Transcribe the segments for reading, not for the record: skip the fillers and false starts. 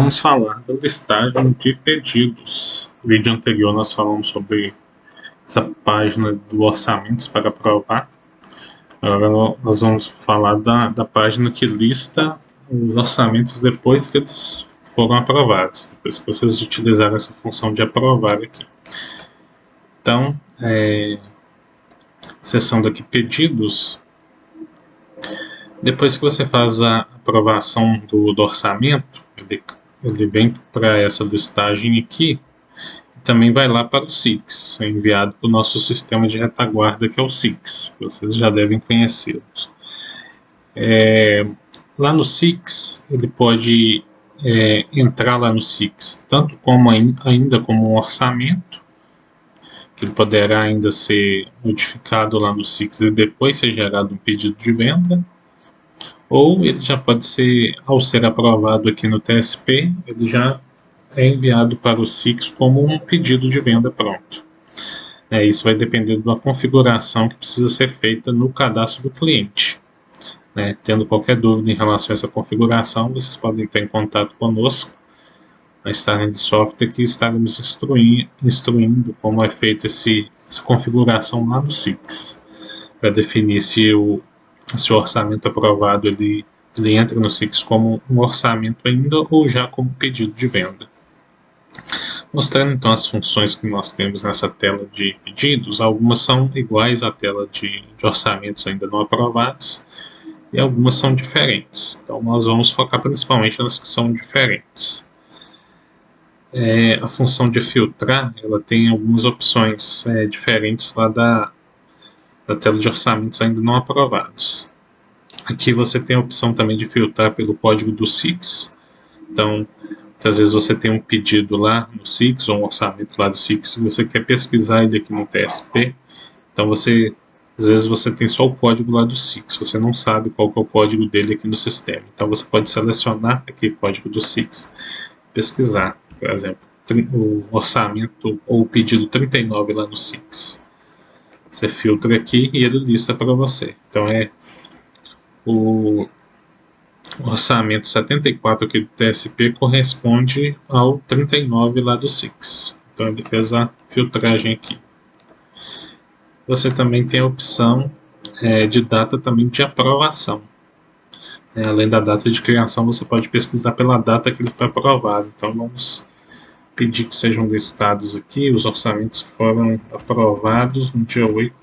vamos falar da listagem de pedidos. No vídeo anterior nós falamos sobre essa página do orçamentos para aprovar. Agora nós vamos falar da página que lista os orçamentos depois que eles foram aprovados, depois que vocês utilizaram essa função de aprovar aqui. Então, seção daqui pedidos. Depois que você faz a aprovação do orçamento, ele vem para essa listagem aqui e também vai lá para o SIX, enviado para o nosso sistema de retaguarda, que é o SIX, que vocês já devem conhecê-los. Lá no SIX, ele pode entrar lá no SIX tanto como ainda como um orçamento, que ele poderá ainda ser modificado lá no SIX e depois ser gerado um pedido de venda, ou ele já pode ser, ao ser aprovado aqui no TSP, ele já é enviado para o SIX como um pedido de venda pronto. Isso vai depender da configuração que precisa ser feita no cadastro do cliente. Tendo qualquer dúvida em relação a essa configuração, vocês podem entrar em contato conosco na Starling Software, que estaremos instruindo como é feita essa configuração lá no SIX, para definir se o orçamento aprovado ele entra no SIX como um orçamento ainda ou já como pedido de venda. Mostrando então as funções que nós temos nessa tela de pedidos, algumas são iguais à tela de orçamentos ainda não aprovados e algumas são diferentes. Então nós vamos focar principalmente nas que são diferentes. A função de filtrar, ela tem algumas opções diferentes lá da tela de orçamentos ainda não aprovados. Aqui você tem a opção também de filtrar pelo código do SIX. Então, muitas vezes você tem um pedido lá no SIX, ou um orçamento lá do SIX, e você quer pesquisar ele aqui no TSP. Então, às vezes você tem só o código lá do SIX, você não sabe qual que é o código dele aqui no sistema. Então, você pode selecionar aqui o código do SIX, pesquisar, por exemplo, o orçamento ou o pedido 39 lá no SIX. Você filtra aqui e ele lista para você. Então o orçamento 74 aqui do TSP corresponde ao 39 lá do SIX. Então ele fez a filtragem aqui. Você também tem a opção de data também de aprovação. Além da data de criação, você pode pesquisar pela data que ele foi aprovado. Então vamos pedir que sejam listados aqui os orçamentos que foram aprovados no dia 8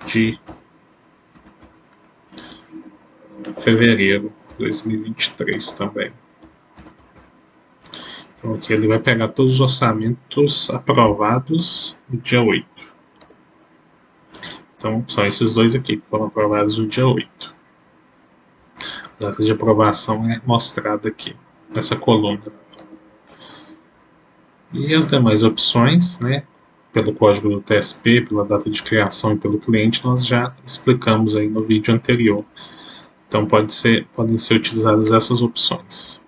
de fevereiro de 2023 também. Então aqui ele vai pegar todos os orçamentos aprovados no dia 8. Então são esses dois aqui que foram aprovados no dia 8. A data de aprovação é mostrada aqui, nessa coluna. E as demais opções, pelo código do TSP, pela data de criação e pelo cliente, nós já explicamos aí no vídeo anterior. Então podem ser utilizadas essas opções.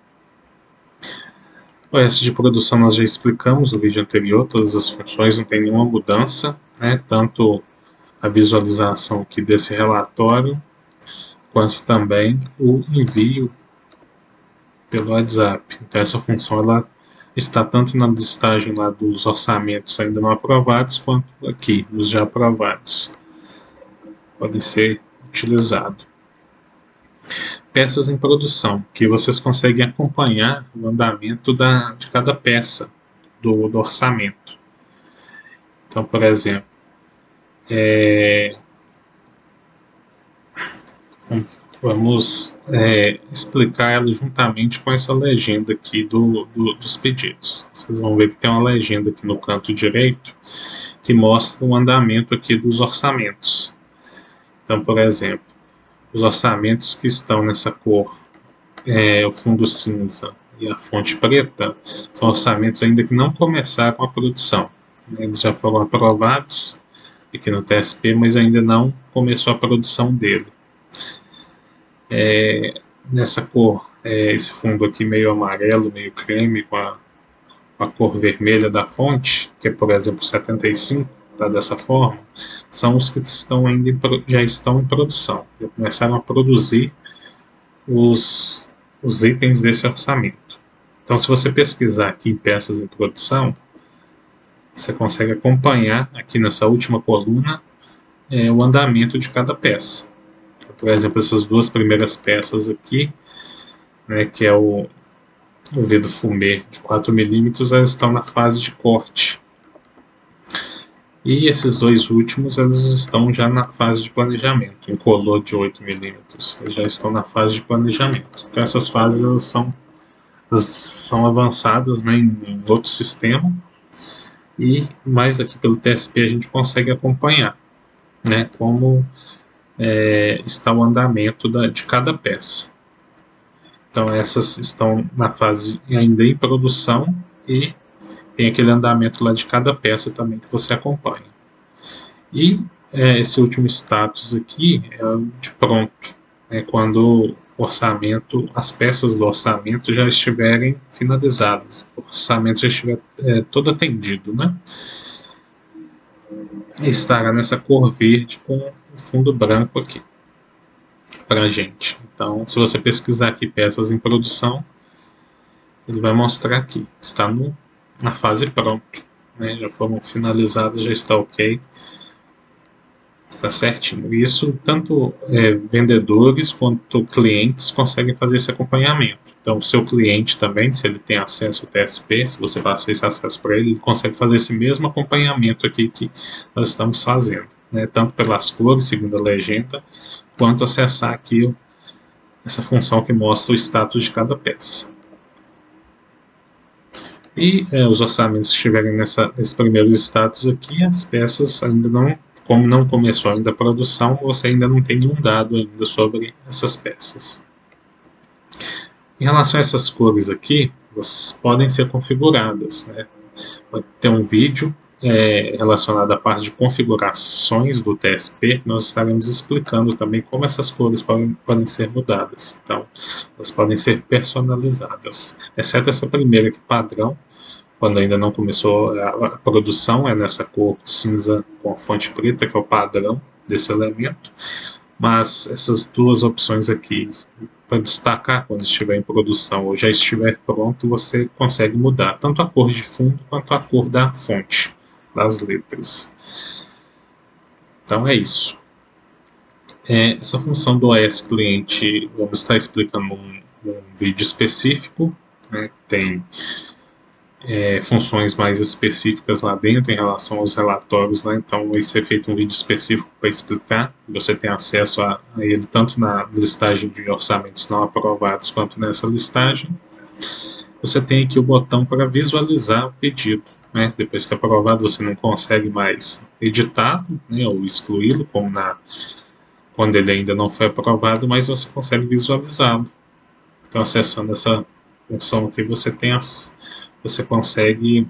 O OS de produção nós já explicamos no vídeo anterior, todas as funções, não tem nenhuma mudança, tanto a visualização aqui desse relatório, quanto também o envio pelo WhatsApp. Então essa função ela está tanto na listagem lá dos orçamentos ainda não aprovados, quanto aqui, nos já aprovados. Podem ser utilizados. Peças em produção, que vocês conseguem acompanhar o andamento de cada peça do orçamento. Então, por exemplo, vamos explicar ela juntamente com essa legenda aqui dos pedidos. Vocês vão ver que tem uma legenda aqui no canto direito que mostra o andamento aqui dos orçamentos. Então, por exemplo, os orçamentos que estão nessa cor, o fundo cinza e a fonte preta, são orçamentos ainda que não começaram a produção. Eles já foram aprovados aqui no TSP, mas ainda não começou a produção dele. Nessa cor, esse fundo aqui meio amarelo, meio creme, com a cor vermelha da fonte, que é, por exemplo, 75, tá dessa forma, são os que já estão em produção, já começaram a produzir os os itens desse orçamento. Então, se você pesquisar aqui em peças em produção, você consegue acompanhar aqui nessa última coluna o andamento de cada peça. Então, por exemplo, essas duas primeiras peças aqui, né, que é o vidro fumê de 4 milímetros, elas estão na fase de corte. E esses dois últimos, eles estão já na fase de planejamento. Incolor de 8 milímetros, eles já estão na fase de planejamento. Então essas fases elas são avançadas, né, em outro sistema. E mais aqui pelo TSP a gente consegue acompanhar, né, como está o andamento de cada peça. Então essas estão na fase ainda em produção e tem aquele andamento lá de cada peça também que você acompanha. E esse último status aqui é o de pronto, quando o orçamento, as peças do orçamento já estiverem finalizadas, o orçamento já estiver todo atendido, né? E estará nessa cor verde com o fundo branco aqui para a gente. Então, se você pesquisar aqui peças em produção, ele vai mostrar aqui, está na fase pronto, né? Já foram finalizadas, já está ok, está certinho. Isso tanto vendedores quanto clientes conseguem fazer esse acompanhamento. Então, o seu cliente também, se ele tem acesso ao TSP, se você passa esse acesso para ele, ele consegue fazer esse mesmo acompanhamento aqui que nós estamos fazendo, né? Tanto pelas cores, segundo a legenda, quanto acessar aqui essa função que mostra o status de cada peça. E os orçamentos estiverem nesse primeiro status aqui, as peças ainda não, como não começou ainda a produção, você ainda não tem nenhum dado ainda sobre essas peças. Em relação a essas cores aqui, elas podem ser configuradas, né? Pode ter um vídeo relacionado à parte de configurações do TSP, que nós estaremos explicando também como essas cores podem ser mudadas. Então, elas podem ser personalizadas, exceto essa primeira aqui, padrão, quando ainda não começou a produção, é nessa cor cinza com a fonte preta, que é o padrão desse elemento. Mas essas duas opções aqui, para destacar quando estiver em produção ou já estiver pronto, você consegue mudar tanto a cor de fundo quanto a cor da fonte das letras. Então é isso. Essa função do OS cliente, vamos estar explicando um vídeo específico, né? Tem funções mais específicas lá dentro em relação aos relatórios, né? Então vai ser feito um vídeo específico para explicar. Você tem acesso a ele tanto na listagem de orçamentos não aprovados quanto nessa listagem. Você tem aqui o botão para visualizar o pedido, né? Depois que é aprovado, você não consegue mais editá-lo, né, ou excluí-lo, como quando ele ainda não foi aprovado, mas você consegue visualizá-lo. Então, acessando essa função aqui, você consegue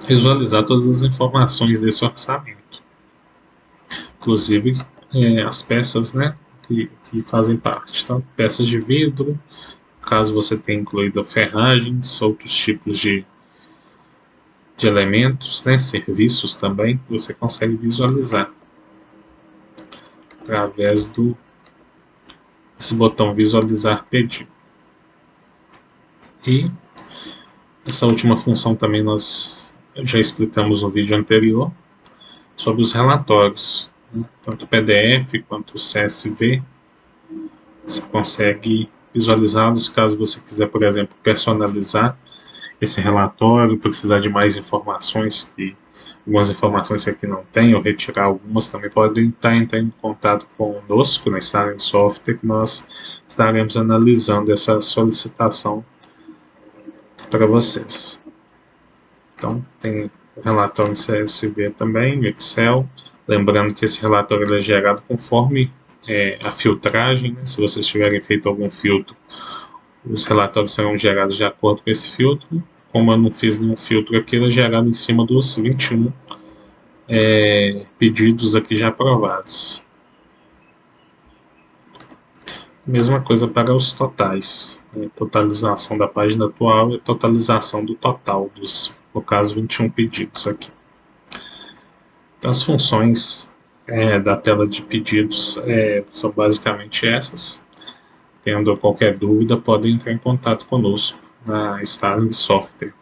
visualizar todas as informações desse orçamento, inclusive as peças, né, que fazem parte. Então, peças de vidro, caso você tenha incluído ferragens, outros tipos de elementos, né, serviços também, você consegue visualizar através desse botão visualizar pedido. E essa última função também nós já explicamos no vídeo anterior sobre os relatórios, né? Tanto PDF quanto CSV, você consegue visualizá-los caso você quiser, por exemplo, personalizar esse relatório, precisar de mais informações, que algumas informações que aqui não tem, ou retirar algumas, também podem estar entrando em contato conosco na Starling Software, que nós estaremos analisando essa solicitação para vocês. Então, tem o relatório em CSV também, no Excel. Lembrando que esse relatório é gerado conforme a filtragem, né? Se vocês tiverem feito algum filtro, os relatórios serão gerados de acordo com esse filtro. Como eu não fiz nenhum filtro aqui, ele é gerado em cima dos 21 pedidos aqui já aprovados. Mesma coisa para os totais, né? Totalização da página atual e totalização do total dos, no caso, 21 pedidos aqui. Então, as funções da tela de pedidos são basicamente essas. Tendo qualquer dúvida, podem entrar em contato conosco na Starling Software.